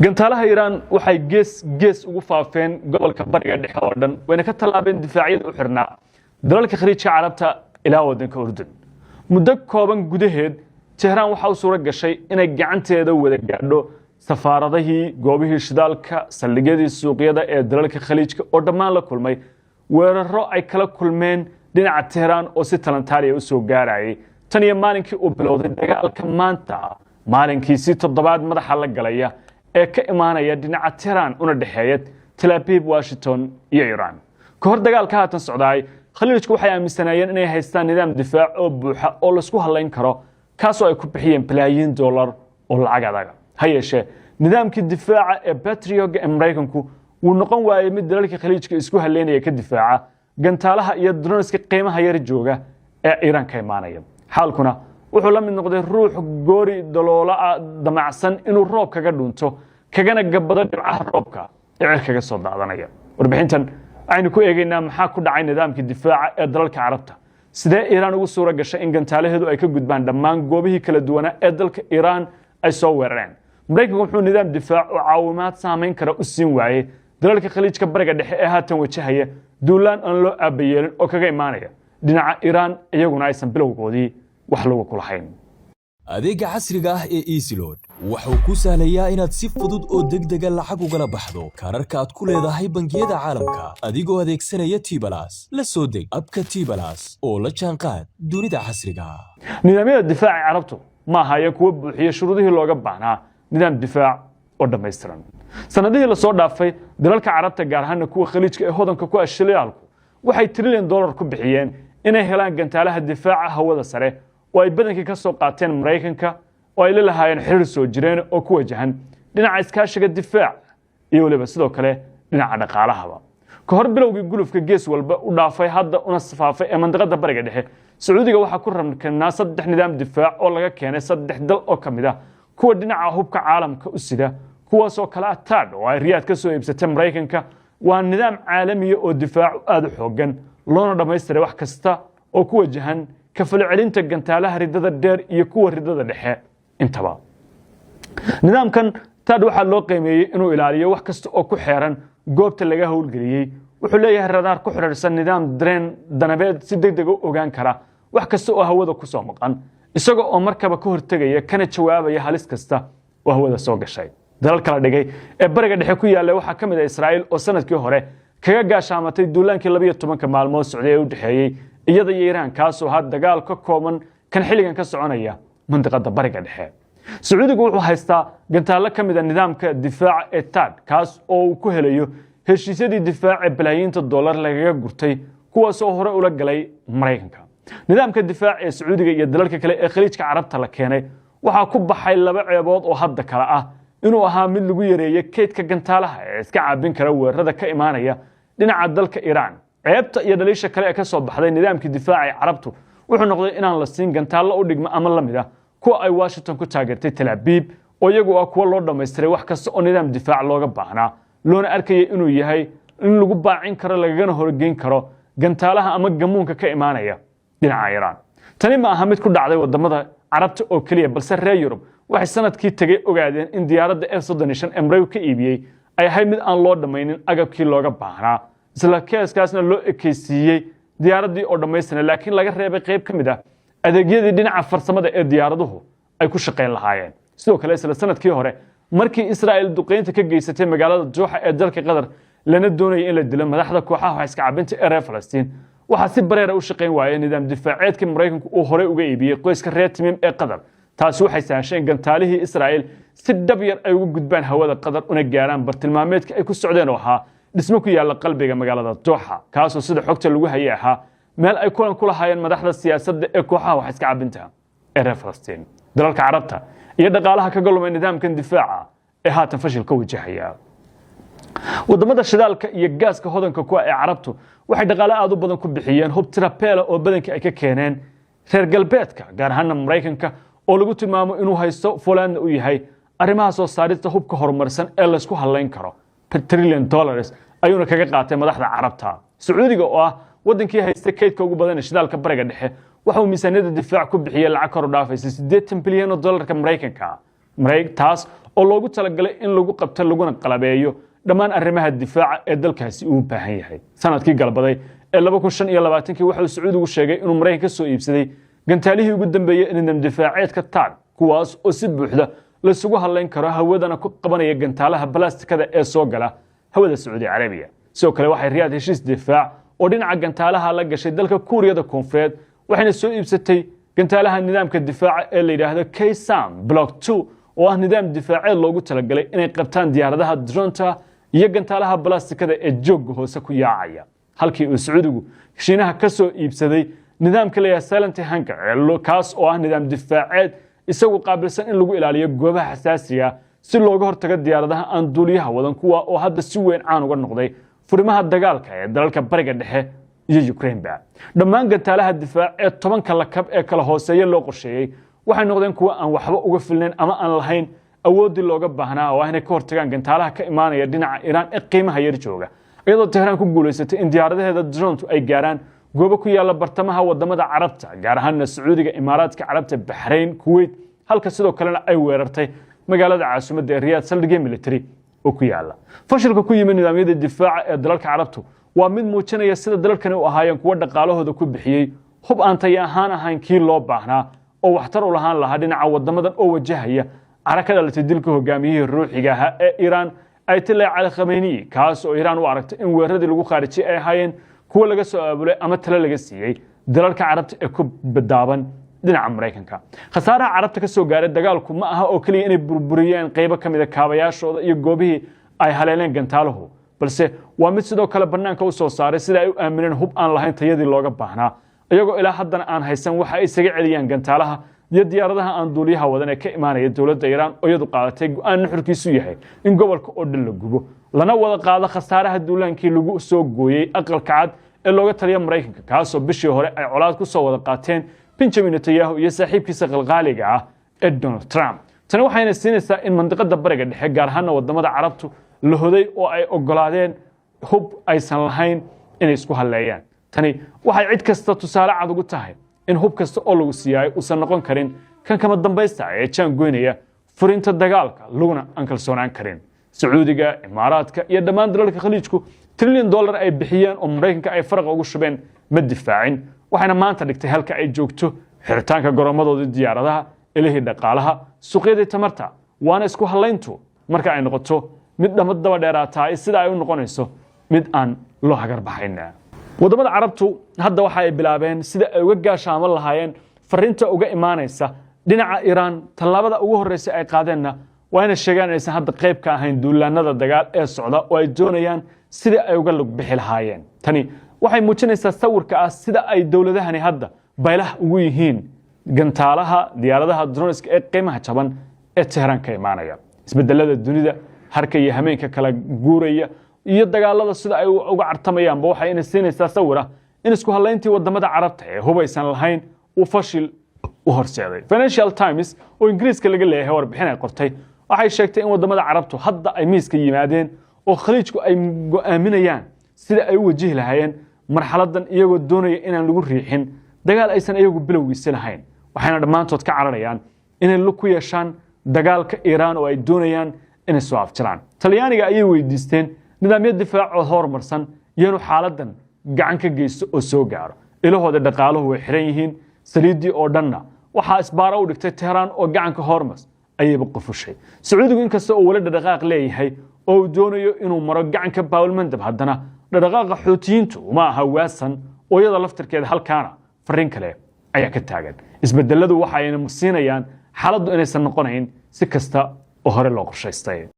gantaalaha Iiraan waxay gees ugu faafeen gobolka bariga dhexe oo dhan wayna ka talaabeen difaacyada u xirnaa dalalka khariijka carabta ilaa wadanka Urdun muddo kooban gudaheed Tehran waxa uu suura gashay inay gacanteeda wada gaadho safaaradihii goobihii shidaalka saldhigyadii suuqyada ee dalalka khaliijka oo dhammaan la kulmay weeraro ay kala kulmeen dhinaca Tehran oo si talantaariya u soo gaarayay tan iyo maalinkii uu bilowday dagaalka maanta maalinkii si toddobaad madaxa la galaya ee ka imaanaya dhinaca Tehran una dhaxeeyay Tel Aviv Washington iyo Iran ka hor dagaalka haatan socday khaliijku waxay aaminsanayeen inay haystaan nidaam difaac oo buuxa oo la isku halayn karo kaasoo ay ku bixiyeen bilaayin dollar oo lacag adag ha yeeshee nidaamkii difaaca ee Patriot ee Mareykanku wuu noqon waayay mid dalalka khaliijka isku haleynaya ka difaaca gantaalaha iyo droneska qiimaha yar jooga ee Iran ka imaanaya xaalkuna wuxuu la mid noqday ruux goori daloola damacsan inuu roob kaga dhunto kagana gabado dhibcaha roobka ee cirkaga soo daadanaya warbixintan aynu ku eegaynaa maxaa ku dhacay nidaamkii difaaca ee dalalka carabta sidee Iran ugu suura gashay in gantaalaheedu ay ka gudbaan dhammaan goobihii kala duwan ee dalka Iran ay soo weerareen Mareykanku wuxuu nidaam difaac oo caawimaad saameyn kara u siin waayay dalalka khaliijka bariga dhexe ee haatan wajahaya duulaan aan loo aabayeelin oo kaga imaanaya dhinaca Iran iyaguna aysan bilowgoodii wax lagu kulahayn adeega casriga ah ee EasyLoad waxa uu ku sahlayaa inaad si fudud oo degdeg ah lacag ugala baxdo kaararka aad ku leedahay bangiyada caalamka adigoo adeegsanaya T-Plus la soo deg abka T-Plus oo la jaanqaad dunida casriga ah nidaamyada difaaca carabtu ma aha kuwa buuxiya shuruudihii looga baahnaa nidaam difaac oo dhameystiran sanadihii la soo dhaafay dalalka carabta gaar ahaan kuwa khaliijka ee hodanka ku ah shidaalku waxay trillion dollar ku bixiyeen inay helaan gantaalaha difaaca hawada sare oo ay badankii ka soo qaateen Mareykanka oo ay leeyahay xiriir soo jireen oo ku wajahan dhinaca iskaashiga difaac iyo waliba sidoo kale dhinaca dhaqaalaha ka hor bilowgii gulufka gees walba u dhaafay hadda una safaafay ee mandaqada bariga dhexe Sacuudiga waxa ku rabnaa saddex nidaam difaac oo laga keenay saddex dal oo kamid ah kuwa dhinaca hubka caalamka u sida kuwaas oo kala taad oo ay Riyaad ka soo iibsatay Mareykanka waa nidaam caalami oo difaac aad u xoogan loona dhameystiray wax kasta oo ku wajahan ka falcelinta gantaalaha ridada dheer iyo kuwa ridada dhexe intaba nidaamkan taad waxa loo qiimeeyay inuu ilaaliyo wax kasta oo ku xeeran goobta laga howlgeliyay wuxuu leeyahay radar ku xiriirsan nidaam dareen danabeed si degdeg ah u ogaan kara wax kasta oo hawada ku soo maqan isagoo oo markaba ka hortagaya kana jawaabaya halis kasta oo hawada soo gashay dalal kala dhigay ee bariga dhexe ku yaala waxa kamid ah Israa'iil oo sanadkii hore kaga gaashaamatay duulaankii 12 maalmood socday u dhaxeeyay iyada iyo Iran kaasoo had dagaal ka kooban kan xilligan ka soconaya mandaqada bariga dhexe Sacuudigu wuxuu haystaa gantaalo kamid ah nidaamka difaaca ee TAD kaas oo uu ku helayo heshiisyadii difaaca bilaayinta dollar lagaga gurtay kuwaas oo hore ula galay Mareykanka nidaamka difaaca ee Sacuudiga iyo dalalka kale ee khaliijka carabta la keenay waxa ku baxay laba ceebood oo hadda kala ah inuu ahaa mid lagu yareeyay kaydka gantaalaha ee iska caabin kara weerarada ka imaanaya dhinaca dalka Iran ceebta iyo dhaliisha kale ee ka soo baxday nidaamkii difaaca ee carabtu wuxuu noqday inaan la siin gantaalo u dhigma ama lamid ah kuwa ay Washington ku taageertay Tel Aviv oo iyagu ah kuwa loo dhameystiray wax kasta oo nidaam difaac looga baahnaa loona arkayay inuu yahay in lagu baacin karo lagana horgeyn karo gantaalaha ama gamuunka ka imaanaya dhinaca Iran tani ma aha mid ku dhacday wadamada carabta oo kaliya balse reer Yurub waxay sanadkii tagay ogaadeen in diyaaradda F-35 ee Mareykanku ka iibiyay ay ahayd mid aan loo dhameynin agabkii looga baahnaa isla keeskaasna loo ekeysiiyay diyaaradii oo dhameystiran laakiin laga reebay qayb kamid ah adeegyadii dhinaca farsamada ee diyaaraduhu ay ku shaqeyn lahaayeen sidoo kale isla sanadkii hore markii Israa'iil duqeynta ka geysatay magaalada Dooxa ee dalka Qatar lana doonayay in la dilo madaxda kooxaha iska cabinta ee reer Falastiin waxa si bareer u shaqeyn waayay nidaam difaaceedkii Mareykanku uu hore uga iibiyay qoyska reer Timim ee Qatar taasi waxay sahashay gantaalihii Israa'iil si dhab yar ay ugu gudbaan hawada Qatar una gaaraan bartilmaameedka ay ku socdeen oo ahaa dhismo ku yaala qalbiga magaalada Dooxa kaasoo sida xogta lagu hayay ahaa meel ay kulan ku lahaayeen madaxda siyaasadda ee kooxaha wax iska cabinta ee reer Falastiin dalalka carabta iyo dhaqaalaha ka galmay nidaamkan difaaca ee haatan fashil ka wajahaya wadamada shidaalka iyo gaaska hodanka ku ah ee carabtu waxay dhaqaale aad u badan ku bixiyeen hub tirapeela oo badankii ay ka keeneen reer galbeedka gaar ahaan Mareykanka oo lagu tilmaamo inuu haysto Poland u yahay arrimaha soo saarista hubka horumarsan ee la isku halayn karo trillion dollars ayuuna kaga qaatay madaxda carabta Sacuudiga oo ah wadankii haystay kaydka ugu badan ee shidaalka bariga dhexe waxa uu miisaaniyada difaac ku bixiyay lacag kor u dhaafaysa 80 bilyan oo dollarka Mareykanka taas oo loogu talagalay in lagu qabto laguna qalabeeyo dhammaan arrimaha difaaca ee dalkaasi uu baahan yahay sanadkii galbaday ee 2025 waxa uu Sacuudigu sheegay inuu Mareykanka soo iibsaday gantaalihii ugu dambeeyay nidaam difaaceedka THAAD kuwaas oo si buuxda la isugu haleyn karo hawadana ku qabanaya gantaalaha balaastikada ee soo gala hawada Sacuudi Carabiya sidoo kale waxay Riyaad heshiis difaac oo dhinaca gantaalaha la gashay dalka Kuuriyada Koonfureed waxayna soo iibsatay gantaalaha nidaamka difaaca ee la yiraahdo K-SAM Block 2 oo ah nidaam difaaceed loogu talagalay inay qabtaan diyaaradaha dronta iyo gantaalaha balaastikada ee joogga hoose ku yaacaya halkii uu Sacuudigu Shiinaha ka soo iibsaday nidaamka la yiraahdo Silent Hangar kaas oo ah nidaam difaaceed isagu qaabilsan in lagu ilaaliyo goobaha xasaasiga si looga hortago diyaaradaha aan duuliyaha wadan kuwa oo hadda si weyn caan uga noqday furimaha dagaalka ee dalalka bariga dhexe iyo Ukraine dhammaan gantaalaha difaac ee 10 lakab ee kala hooseeya loo qorsheeyay waxay noqdeen kuwa aan waxba uga filnayn ama aan lahayn awoodii looga baahnaa oo inay ka hortagaan gantaalaha ka imaanaya dhinaca Iran ee qiimaha yar jooga iyadoo Tehran ku guuleysatay in diyaaradaheeda drontu ay gaaraan goobo ku yaala bartamaha wadamada Carabta gaar ahaan Sacuudiga Imaaraadka Carabta Bahrain Kuwait halka sidoo kalena ay weerartay magaalada caasimadda Riyaad saldhigyo military oo ku yaala fashilka ku yimid nidaamyada difaaca ee dalalka Carabtu waa mid muujinaya sida dalalkani u ahaayeen kuwa dhaqaalahooda ku bixiyay hub aan tayo ahaan kii loo baahnaa oo waxtar u lahaan lahaa dhinaca wadamadan oo wajahaya carakada la tidilka hogaamiyihii ruuxiga ah ee Iran Ayatollah Ali Khamenei kaas oo Iran u aragtay in weeraradii lagu khaarijiyay ay ahaayeen kuwa laga soo aabulay ama talo laga siiyay dalalka Carabta ee ku badaaban dhinaca Mareykanka khasaaraha Carabta ka soo gaaray dagaalku ma aha oo kaliya inay burburiyeen qaybo kamid ah kaabayaashooda iyo goobihii ay haleeleen gantaaluhu balse waa mid sidoo kale banaanka u soo saaray sida ay u aamineen hub aan lahayn tayadii looga baahnaa iyagoo ilaa haddana aan haysan waxa ay isaga celiyaan gantaalaha iyo diyaaradaha aan duuliyaha wadan ee ka imaanaya dawladda Iran oo iyadu qaadatay go'aan nuxurkiisu yahay in gobolka oo dhan la gubo lana wada qaado khasaaraha duulaankii lagu soo gooyay aqalka cad ee looga taliya Mareykanka kaas oo bishii hore ay colaad ku soo wada qaateen Benjamin Netanyahu iyo saaxiibkiisa qalqaaliga ah ee Donald Trump tani waxayna siinaysaa in mandiqada bariga dhexe gaar ahaan wadamada Carabtu la hoday oo ay ogolaadeen hub aysan lahayn inay isku haleeyaan tani waxay cid kasta tusaale cad ugu tahay in hub kasta oo lagu siiyay uusan noqon karin kan kama dambaysta ee jaan goynaya furinta dagaalka laguna aan kalsoonaan karin Sacuudiga Imaaraadka iyo dhammaan dalalka Khaliijku $1 trillion ay bixiyeen oo Mareykanka ay faraq ugu shubeen ma difaacin waxayna maanta dhigtay halka ay joogto xiritaanka goroomadooda diyaaradaha ilaahi dhaqaalaha suuqyada tamarta waana isku haleyntu marka ay noqoto mid daba dheeraatay sida ay u noqonayso mid aan loo hagar baxayna wadamada Carabtu hadda waxa ay bilaabeen sida ay uga gaashaaman lahaayeen fariinta uga imaanaysa dhinaca Iran talaabada ugu horeysa ay qaadeenna waa inay sheegaan inaysan hadda qayb ka ahayn duulaanada dagaal ee socda oo ay doonayaan sida ay uga lug bixi lahaayeen tani waxay muujinaysaa sawirka ah sida ay dawladahani hadda baylah ugu yihiin gantaalaha diyaaradaha droniska ee qiimaha jaban ee Tehran ka imaanaya isbedelada dunida harka iyo hameenka kala guuraya iyo dagaalada sida ay uga cartamayaan waxay inay siinaysaa sawir ah in isku haleyntii wadamada Carabta ee hubaysan lahayn uu fashil u horseeday Financial Times oo Ingiriiska laga leeyahay warbixin ay qortay waxay sheegtay in wadamada Carabtu hadda ay miiska yimaadeen oo Khaliijku ay go'aaminayaan sida ay u wajihi lahaayeen marxaladan iyagoo doonaya inaan lagu riixin dagaal aysan iyagu bilowgiisa lahayn waxayna dhamaantood ka cararayaan inay lug ku yeeshaan dagaalka Iran oo ay doonayaan inay soo afjaraan Talyaaniga ayay weydiisteen nidaamyada difaac oo horumarsan iyanu xaaladan gacan ka geysto oo soo gaaro ilahooda dhaqaaluhu way xiran yihiin saliidii oo dhanna waxa isbaara u dhigtay Tehran oo gacanka hormas ayay qofushay Sacuudigu inkasta oo wala dhaqaaq leeyahay oo doonayo inuu maro gacanka Bawlmandab haddana dhaqaaqa Xuutiyiintu ma aha waasan oo iyada laftirkeeda halkaana fariin kale ayaa ka taagan isbedeladu waxa ay siinayaan xaaladdu inaysan noqonayn si kasta oo hore loo qorshaystay